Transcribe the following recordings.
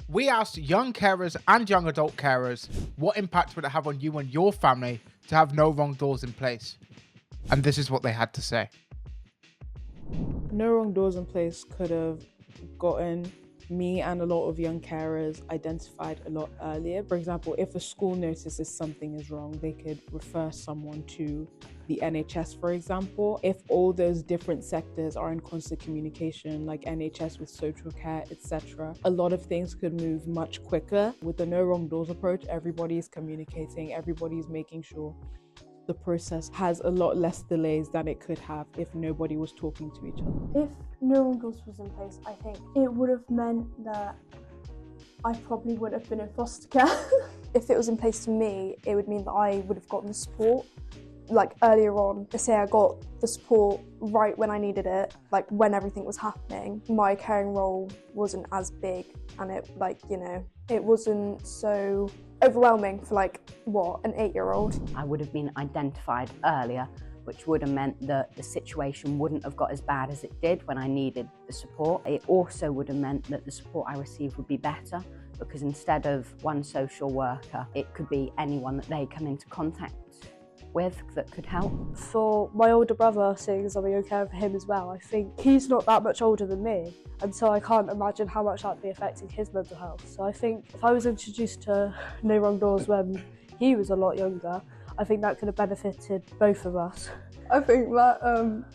We asked young carers and young adult carers what impact would it have on you and your family to have no wrong doors in place. And this is what they had to say. No wrong doors in place could have gotten me and a lot of young carers identified a lot earlier. For example, if a school notices something is wrong, they could refer someone to the NHS, for example. If all those different sectors are in constant communication, like NHS with social care, etc., a lot of things could move much quicker. With the no wrong doors approach, everybody's communicating, everybody's making sure the process has a lot less delays than it could have if nobody was talking to each other. If no wrong doors was in place, I think it would have meant that I probably would have been in foster care. If it was in place to me, it would mean that I would have gotten the support. Like earlier on, say I got the support right when I needed it, like when everything was happening. My caring role wasn't as big and it wasn't so overwhelming for an 8-year-old. I would have been identified earlier, which would have meant that the situation wouldn't have got as bad as it did when I needed the support. It also would have meant that the support I received would be better, because instead of one social worker, it could be anyone that they come into contact with that could help. For my older brother, seeing as I'm a young carer for him as well, I think he's not that much older than me, and so I can't imagine how much that'd be affecting his mental health. So I think if I was introduced to no wrong doors when he was a lot younger, I think that could have benefited both of us. I think that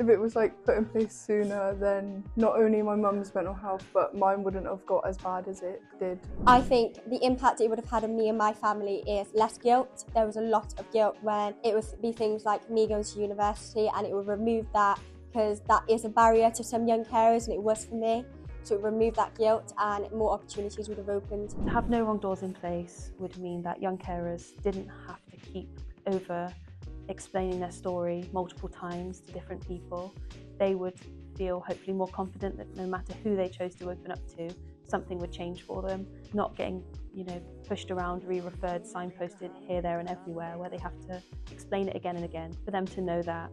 if it was put in place sooner, then not only my mum's mental health, but mine wouldn't have got as bad as it did. I think the impact it would have had on me and my family is less guilt. There was a lot of guilt when it would be things like me going to university, and it would remove that, because that is a barrier to some young carers, and it was for me. So it would remove that guilt and more opportunities would have opened. To have no wrong doors in place would mean that young carers didn't have to keep over explaining their story multiple times to different people. They would feel hopefully more confident that no matter who they chose to open up to, something would change for them, not getting pushed around, re-referred, signposted here, there and everywhere, where they have to explain it again and again. For them to know that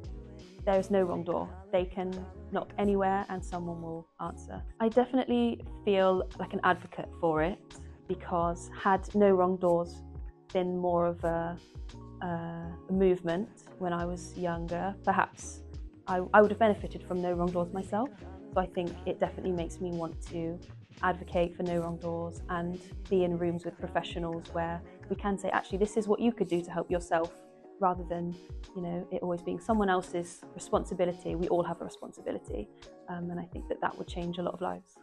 there is no wrong door. They can knock anywhere and someone will answer. I definitely feel like an advocate for it, because had no wrong doors been more of a movement when I was younger, perhaps I would have benefited from no wrong doors myself. So I think it definitely makes me want to advocate for no wrong doors and be in rooms with professionals where we can say, actually, this is what you could do to help yourself, rather than it always being someone else's responsibility. We all have a responsibility, and I think that would change a lot of lives.